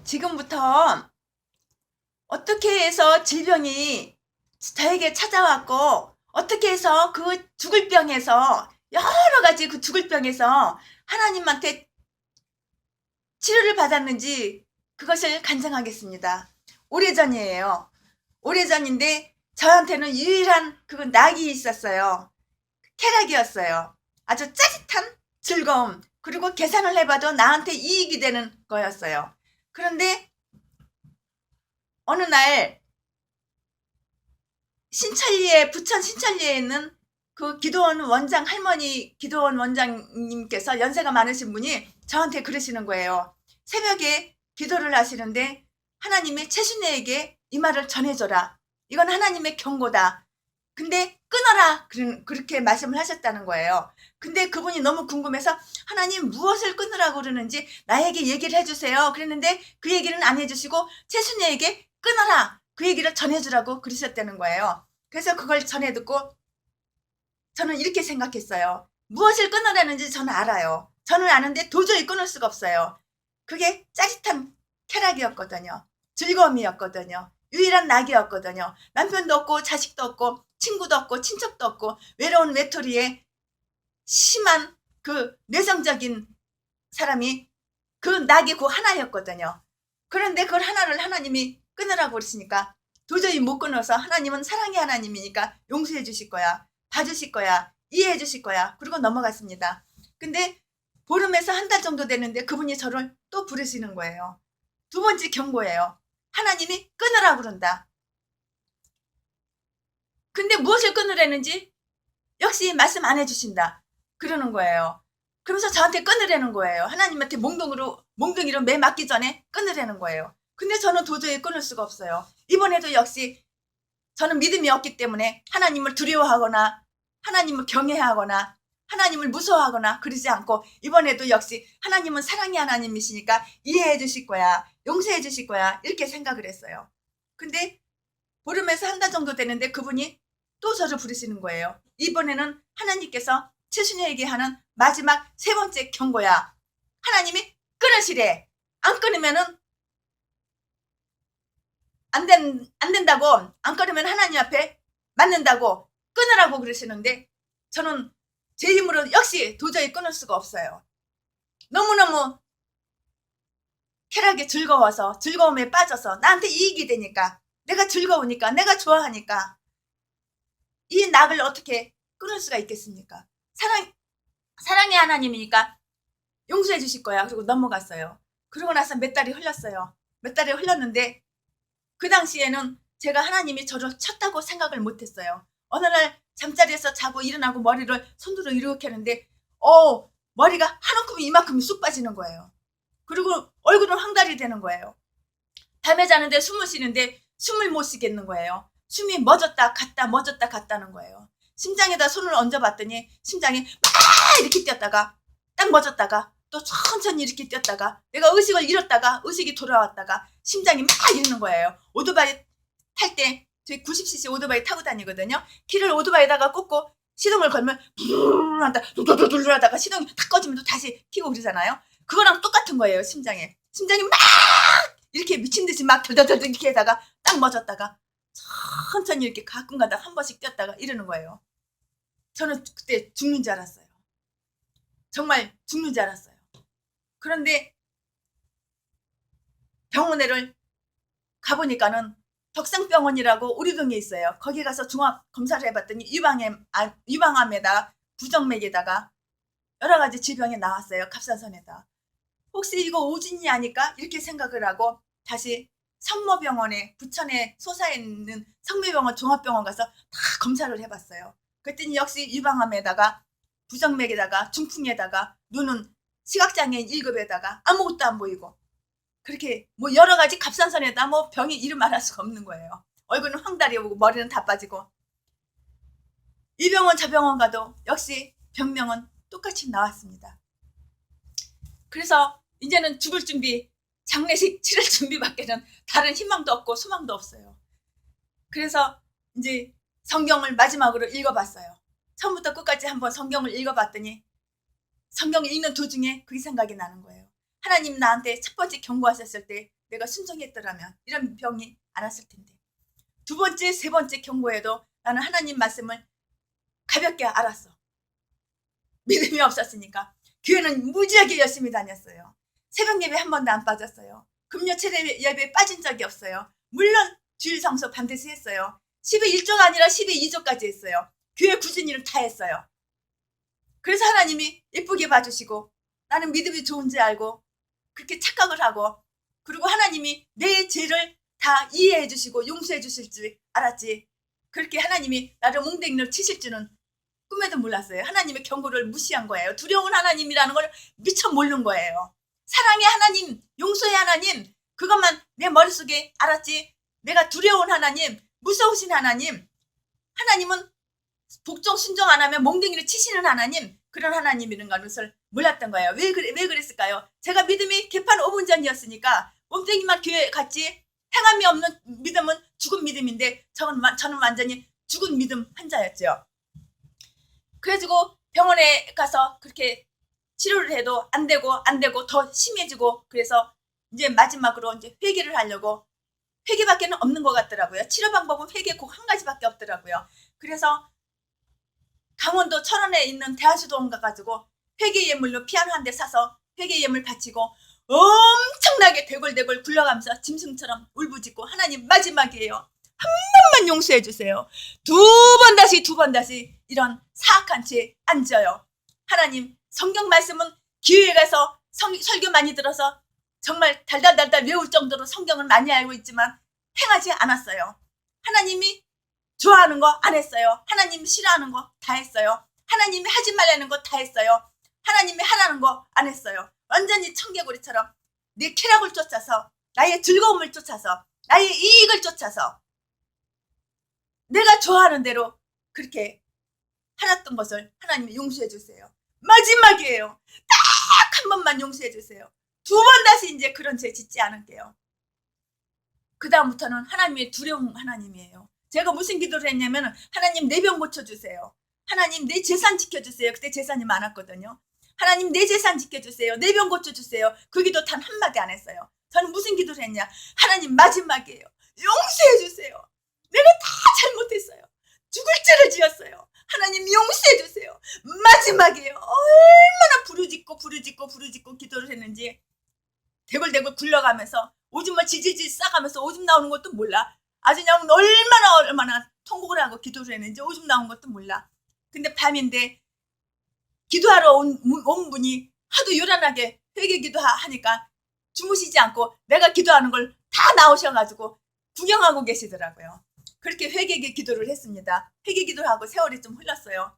지금부터 어떻게 해서 질병이 저에게 찾아왔고 어떻게 해서 그 죽을 병에서 여러 가지 그 죽을 병에서 하나님한테 치료를 받았는지 그것을 간증하겠습니다. 오래전이에요. 오래전인데 저한테는 유일한 그 낙이 있었어요. 쾌락이었어요. 아주 짜릿한 즐거움, 그리고 계산을 해봐도 나한테 이익이 되는 거였어요. 그런데 어느 날 부천 신천리에 있는 그 기도원 원장 할머니, 기도원 원장님께서 연세가 많으신 분이 저한테 그러시는 거예요. 새벽에 기도를 하시는데 하나님이 최순애에게 이 말을 전해줘라. 이건 하나님의 경고다. 근데 끊어라. 그렇게 말씀을 하셨다는 거예요. 근데 그분이 너무 궁금해서 하나님 무엇을 끊으라고 그러는지 나에게 얘기를 해주세요. 그랬는데 그 얘기는 안 해주시고 최순애에게 끊어라. 그 얘기를 전해주라고 그러셨다는 거예요. 그래서 그걸 전해 듣고 저는 이렇게 생각했어요. 무엇을 끊으라는지 저는 알아요. 저는 아는데 도저히 끊을 수가 없어요. 그게 짜릿한 쾌락이었거든요. 즐거움이었거든요. 유일한 낙이었거든요. 남편도 없고 자식도 없고 친구도 없고 친척도 없고 외로운 외톨이에 심한 그 내성적인 사람이 그 낙이 그 하나였거든요. 그런데 그걸 하나를 하나님이 끊으라고 그러시니까 도저히 못 끊어서 하나님은 사랑의 하나님이니까 용서해 주실 거야. 봐주실 거야. 이해해 주실 거야. 그리고 넘어갔습니다. 근데 보름에서 한 달 정도 됐는데 그분이 저를 또 부르시는 거예요. 두 번째 경고예요. 하나님이 끊으라고 그런다. 근데 무엇을 끊으라는지 역시 말씀 안 해주신다. 그러는 거예요. 그러면서 저한테 끊으라는 거예요. 하나님한테 몽둥이로 매 맞기 전에 끊으라는 거예요. 근데 저는 도저히 끊을 수가 없어요. 이번에도 역시 저는 믿음이 없기 때문에 하나님을 두려워하거나 하나님을 경외하거나 하나님을 무서워하거나 그러지 않고 이번에도 역시 하나님은 사랑의 하나님이시니까 이해해 주실 거야. 용서해 주실 거야. 이렇게 생각을 했어요. 근데 보름에서 한 달 정도 되는데 그분이 또 저를 부르시는 거예요. 이번에는 하나님께서 최순애에게 하는 마지막 세 번째 경고야. 하나님이 끊으시래. 안 끊으면은 안 된다고, 안 끊으면 하나님 앞에 맞는다고 끊으라고 그러시는데 저는 제 힘으로 역시 도저히 끊을 수가 없어요. 너무너무 쾌락이 즐거워서 즐거움에 빠져서 나한테 이익이 되니까 내가 즐거우니까 내가 좋아하니까 이 낙을 어떻게 끊을 수가 있겠습니까? 사랑의 하나님이니까 용서해 주실 거야. 그리고 넘어갔어요. 그러고 나서 몇 달이 흘렀어요. 몇 달이 흘렀는데 그 당시에는 제가 하나님이 저를 쳤다고 생각을 못했어요. 어느 날 잠자리에서 자고 일어나고 머리를 손으로 이렇게 하는데 머리가 한 움큼이 이만큼이 쑥 빠지는 거예요. 그리고 얼굴은 황달이 되는 거예요. 밤에 자는데 숨을 쉬는데 숨을 못 쉬겠는 거예요. 숨이 멎었다 갔다 멎었다 갔다는 거예요. 심장에다 손을 얹어봤더니 심장이 막 이렇게 뛰었다가 딱 멎었다가 또 천천히 이렇게 뛰었다가 내가 의식을 잃었다가 의식이 돌아왔다가 심장이 막 이러는 거예요. 오토바이 탈 때 저희 90cc 오토바이 타고 다니거든요. 길을 오토바이에다가 꽂고 시동을 걸면 부르르 한다 두두두두 하다가 시동이 탁 꺼지면 또 다시 켜고 그러잖아요. 그거랑 똑같은 거예요. 심장이 막 이렇게 미친 듯이 막 덜덜덜 이렇게 하다가 딱 멎었다가 천천히 이렇게 가끔가다 한 번씩 뛰었다가 이러는 거예요. 저는 그때 죽는 줄 알았어요. 정말 죽는 줄 알았어요. 그런데 병원에를 가보니까는 덕성병원이라고 우리 동에 있어요. 거기 가서 종합 검사를 해봤더니 유방암에다 부정맥에다가 여러 가지 질병이 나왔어요. 갑상선에다. 혹시 이거 오진이 아닐까? 이렇게 생각을 하고 다시 성모병원에 부천에 솟아 있는 성모병원 종합병원 가서 다 검사를 해봤어요. 그랬더니 역시 유방암에다가 부정맥에다가 중풍에다가 눈은 시각장애인 1급에다가 아무것도 안 보이고 그렇게 뭐 여러 가지 갑상선에다 뭐 병이 이름 말할 수가 없는 거예요. 얼굴은 황달이 오고 머리는 다 빠지고 이 병원 저 병원 가도 역시 병명은 똑같이 나왔습니다. 그래서 이제는 죽을 준비, 장례식 치를 준비밖에는 다른 희망도 없고 소망도 없어요. 그래서 이제 성경을 마지막으로 읽어봤어요. 처음부터 끝까지 한번 성경을 읽어봤더니 성경을 읽는 도중에 그게 생각이 나는 거예요. 하나님 나한테 첫 번째 경고하셨을 때 내가 순종했더라면 이런 병이 안 왔을 텐데, 두 번째, 세 번째 경고에도 나는 하나님 말씀을 가볍게 알았어. 믿음이 없었으니까. 교회는 무지하게 열심히 다녔어요. 새벽 예배 한 번도 안 빠졌어요. 금요 체례 예배 빠진 적이 없어요. 물론 주일 성수 반드시 했어요. 10의 1조가 아니라 10의 2조까지 했어요. 교회 굳은 일을 다 했어요. 그래서 하나님이 예쁘게 봐주시고 나는 믿음이 좋은지 알고 그렇게 착각을 하고, 그리고 하나님이 내 죄를 다 이해해 주시고 용서해 주실 줄 알았지, 그렇게 하나님이 나를 몽댕이로 치실 줄은 꿈에도 몰랐어요. 하나님의 경고를 무시한 거예요. 두려운 하나님이라는 걸 미처 모르는 거예요. 사랑의 하나님, 용서의 하나님, 그것만 내 머릿속에 알았지, 내가 두려운 하나님, 무서우신 하나님, 하나님은 복종 순종 안 하면 몽댕이를 치시는 하나님, 그런 하나님이라는 것을 몰랐던 거예요. 왜 그랬을까요? 제가 믿음이 개판 5분 전이었으니까 몽댕이만 교회 갔지, 행함이 없는 믿음은 죽은 믿음인데 저는 완전히 죽은 믿음 환자였죠. 그래가지고 병원에 가서 그렇게 치료를 해도 안 되고 더 심해지고, 그래서 이제 마지막으로 이제 회개를 하려고, 회개밖에는 없는 것 같더라고요. 치료 방법은 회개 꼭 한 가지밖에 없더라고요. 그래서 강원도 철원에 있는 대한수도원 가가지고 회개 예물로 피아노 한 대 사서 회개 예물 바치고 엄청나게 대골대골 굴러가면서 짐승처럼 울부짖고, 하나님 마지막이에요. 한 번만 용서해 주세요. 두 번 다시 이런 사악한 죄 안 져요. 하나님, 성경 말씀은 기회에 가서 설교 많이 들어서 정말 달달달달 외울 정도로 성경을 많이 알고 있지만 행하지 않았어요. 하나님이 좋아하는 거 안 했어요. 하나님이 싫어하는 거 다 했어요. 하나님이 하지 말라는 거 다 했어요. 하나님이 하라는 거 안 했어요. 완전히 청개구리처럼 내 쾌락을 쫓아서, 나의 즐거움을 쫓아서, 나의 이익을 쫓아서 내가 좋아하는 대로 그렇게 살았던 것을 하나님이 용서해 주세요. 마지막이에요. 딱 한 번만 용서해 주세요. 두 번 다시 이제 그런 죄 짓지 않을게요. 그 다음부터는 하나님의 두려운 하나님이에요. 제가 무슨 기도를 했냐면, 하나님 내 병 고쳐주세요. 하나님 내 재산 지켜주세요. 그때 재산이 많았거든요. 하나님 내 재산 지켜주세요. 내 병 고쳐주세요. 그 기도 단 한마디 안 했어요. 저는 무슨 기도를 했냐, 하나님 마지막이에요. 용서해 주세요. 내가 다 잘못했어요. 죽을 죄를 지었어요. 하나님 용서해 주세요. 마지막이에요. 얼마나 부르짖고 기도를 했는지, 대굴대굴 굴러가면서 오줌을 지질질 싸가면서 오줌 나오는 것도 몰라. 아주 그냥 얼마나 통곡을 하고 기도를 했는지 오줌 나온 것도 몰라. 근데 밤인데 기도하러 온 분이 하도 요란하게 회개 기도하니까 주무시지 않고 내가 기도하는 걸 다 나오셔가지고 구경하고 계시더라고요. 그렇게 회개 기도를 했습니다. 회개 기도를 하고 세월이 좀 흘렀어요.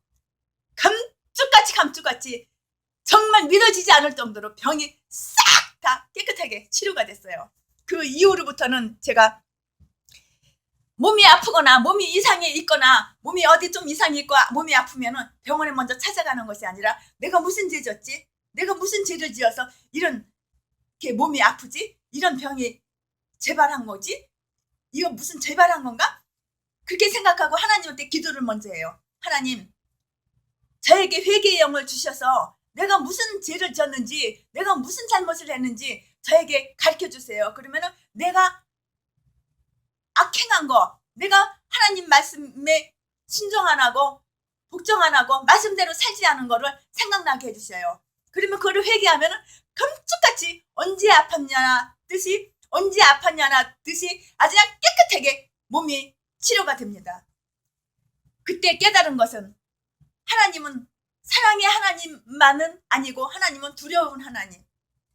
감쪽같이 정말 믿어지지 않을 정도로 병이 싹 다 깨끗하게 치료가 됐어요. 그 이후로부터는 제가 몸이 아프거나 몸이 이상이 있거나 몸이 어디 좀 이상이 있고 몸이 아프면은 병원에 먼저 찾아가는 것이 아니라, 내가 무슨 죄 졌지? 내가 무슨 죄를 지어서 이런 게 몸이 아프지? 이런 병이 재발한 거지? 이거 무슨 재발한 건가? 그렇게 생각하고 하나님한테 기도를 먼저 해요. 하나님, 저에게 회개의 영을 주셔서 내가 무슨 죄를 지었는지, 내가 무슨 잘못을 했는지 저에게 가르쳐 주세요. 그러면은 내가 악행한 거, 내가 하나님 말씀에 순종 안 하고 복종 안 하고 말씀대로 살지 않은 거를 생각나게 해주셔요. 그러면 그거를 회개하면은 감쪽같이 언제 아팠냐나 듯이 아주 그냥 깨끗하게 몸이 치료가 됩니다. 그때 깨달은 것은, 하나님은 사랑의 하나님만은 아니고 하나님은 두려운 하나님,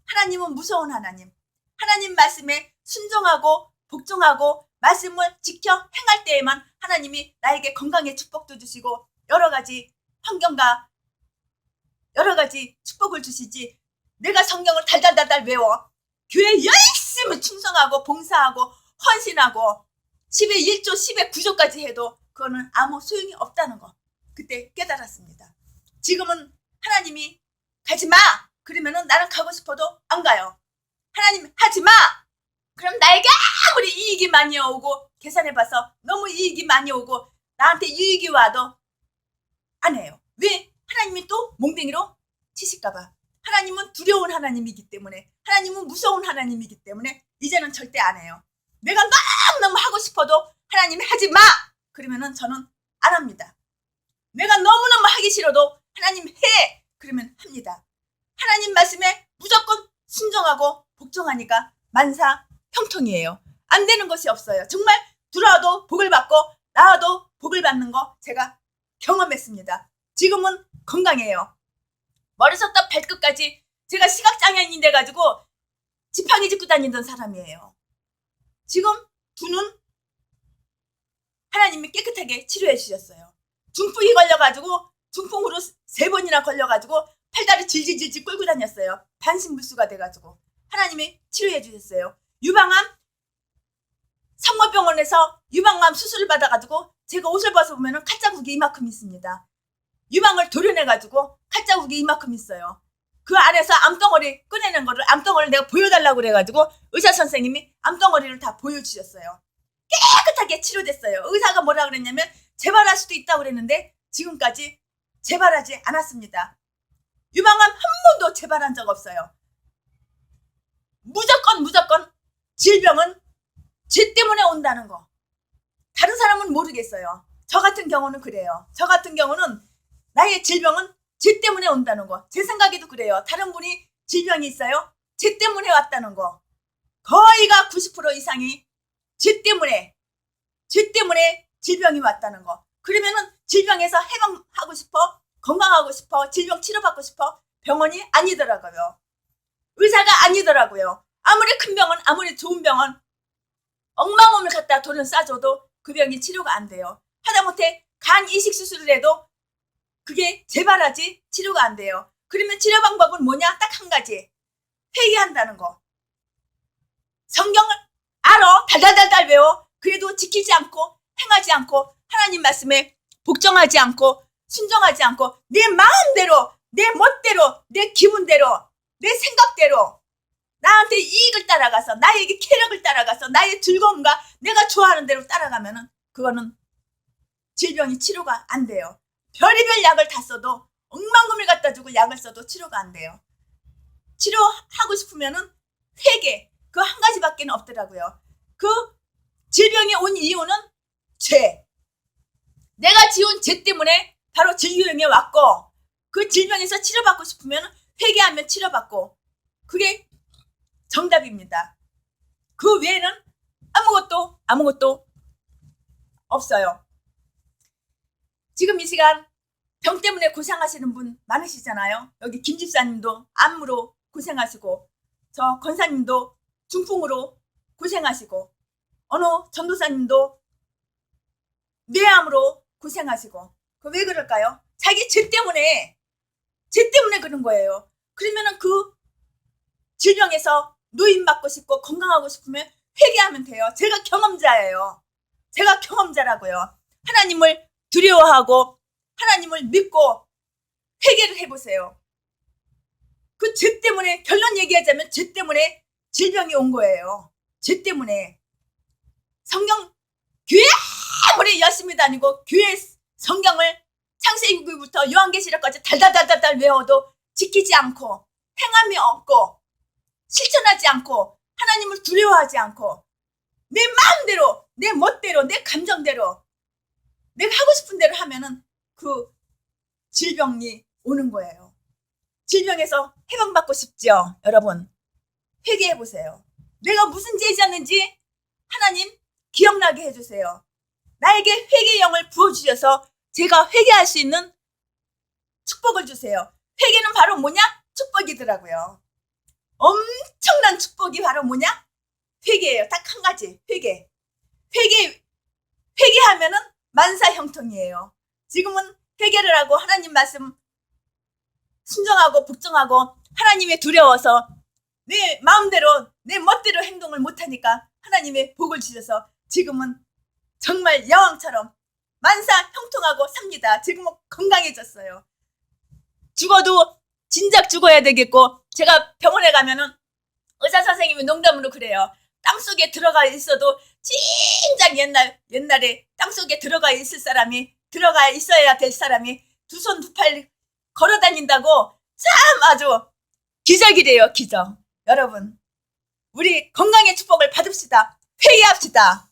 하나님은 무서운 하나님, 하나님 말씀에 순종하고 복종하고 말씀을 지켜 행할 때에만 하나님이 나에게 건강의 축복도 주시고 여러 가지 환경과 여러 가지 축복을 주시지, 내가 성경을 달달달달 외워 교회 열심히 충성하고 봉사하고 헌신하고 10의 1조 10의 9조까지 해도 그거는 아무 소용이 없다는 거 그때 깨달았습니다. 지금은 하나님이 가지 마 그러면은 나는 가고 싶어도 안 가요. 하나님 하지 마 그럼 나에게 아무리 이익이 많이 오고 계산해봐서 너무 이익이 많이 오고 나한테 이익이 와도 안 해요. 왜? 하나님이 또 몽댕이로 치실까봐. 하나님은 두려운 하나님이기 때문에, 하나님은 무서운 하나님이기 때문에 이제는 절대 안 해요. 내가 너무너무 하고 싶어도 하나님이 하지 마! 그러면은 저는 안 합니다. 내가 너무너무 하기 싫어도 하나님 해! 그러면 합니다. 하나님 말씀에 무조건 순종하고 복종하니까 만사 형통이에요. 안 되는 것이 없어요. 정말 들어와도 복을 받고 나와도 복을 받는 거 제가 경험했습니다. 지금은 건강해요. 머리부터 발끝까지 제가 시각장애인이 돼가지고 지팡이 짚고 다니던 사람이에요. 지금 두 눈 하나님이 깨끗하게 치료해 주셨어요. 중풍이 걸려가지고 중풍으로 3번이나 걸려가지고 팔다리 질질질질 끌고 다녔어요. 반신불수가 돼가지고 하나님이 치료해 주셨어요. 유방암 성모병원에서 유방암 수술을 받아가지고 제가 옷을 벗어보면 칼자국이 이만큼 있습니다. 유방을 도려내가지고 칼자국이 이만큼 있어요. 그 안에서 암덩어리 꺼내는 거를 암덩어리를 내가 보여달라고 그래가지고 의사 선생님이 암덩어리를 다 보여주셨어요. 깨끗하게 치료됐어요. 의사가 뭐라 그랬냐면 재발할 수도 있다고 그랬는데 지금까지 재발하지 않았습니다. 유방암 한 번도 재발한 적 없어요. 무조건 질병은 죄 때문에 온다는 거. 다른 사람은 모르겠어요. 저 같은 경우는 그래요. 저 같은 경우는 나의 질병은 죄 때문에 온다는 거. 제 생각에도 그래요. 다른 분이 질병이 있어요. 죄 때문에 왔다는 거. 거의가 90% 이상이 죄 때문에 질병이 왔다는 거. 그러면은 질병에서 해방하고 싶어, 건강하고 싶어, 질병 치료받고 싶어, 병원이 아니더라고요. 의사가 아니더라고요. 아무리 큰 병원, 아무리 좋은 병원 억만원을 갖다 돈을 싸줘도 그 병이 치료가 안 돼요. 하다못해 간 이식 수술을 해도 그게 재발하지 치료가 안 돼요. 그러면 치료 방법은 뭐냐? 딱 한 가지. 회개한다는 거. 성경을 알아. 달달달달 외워. 그래도 지키지 않고 행하지 않고 하나님 말씀에 복종하지 않고 순종하지 않고 내 마음대로, 내 멋대로, 내 기분대로, 내 생각대로 나한테 이익을 따라가서 나에게 쾌락을 따라가서 나의 즐거움과 내가 좋아하는 대로 따라가면은 그거는 질병이 치료가 안 돼요. 별의별 약을 다 써도 억만금을 갖다 주고 약을 써도 치료가 안 돼요. 치료하고 싶으면은 회개 그 한 가지밖에 없더라고요. 그 질병이 온 이유는 죄. 내가 지은 죄 때문에 바로 질병이 왔고 그 질병에서 치료받고 싶으면 회개하면 치료받고 그게 정답입니다. 그 외에는 아무것도 없어요. 지금 이 시간 병 때문에 고생하시는 분 많으시잖아요. 여기 김 집사님도 암으로 고생하시고 저 권사님도 중풍으로 고생하시고 어느 전도사님도 뇌암으로 고생하시고 그 왜 그럴까요? 자기 죄 때문에 그런 거예요. 그러면은 그 질병에서 노인받고 싶고 건강하고 싶으면 회개하면 돼요. 제가 경험자예요. 제가 경험자라고요. 하나님을 두려워하고 하나님을 믿고 회개를 해보세요. 그 죄 때문에 결론 얘기하자면 죄 때문에 질병이 온 거예요. 죄 때문에. 성경 교회 아무리 열심히 다니고 교회 성경을 창세기부터 요한계시록까지 달달달달달 외워도 지키지 않고 행함이 없고 실천하지 않고 하나님을 두려워하지 않고 내 마음대로 내 멋대로 내 감정대로 내가 하고 싶은 대로 하면은 그 질병이 오는 거예요. 질병에서 해방받고 싶죠? 여러분 회개해보세요. 내가 무슨 죄졌는지 하나님 기억나게 해주세요. 나에게 회개의 영을 부어주셔서 제가 회개할 수 있는 축복을 주세요. 회개는 바로 뭐냐? 축복이더라고요. 엄청난 축복이 바로 뭐냐? 회개예요. 딱 한 가지. 회개하면은 만사 형통이에요. 지금은 회개를 하고 하나님 말씀 순종하고 복종하고 하나님의 두려워서 내 마음대로 내 멋대로 행동을 못하니까 하나님의 복을 주셔서 지금은 정말 여왕처럼 만사 형통하고 삽니다. 지금은 건강해졌어요. 죽어도 진작 죽어야 되겠고 제가 병원에 가면은 의사 선생님이 농담으로 그래요. 땅속에 들어가 있어도 진작 옛날에 땅속에 들어가 있어야 될 사람이 두 손 두 팔 걸어 다닌다고 참 아주 기적이래요, 기적. 여러분, 우리 건강의 축복을 받읍시다. 회개합시다.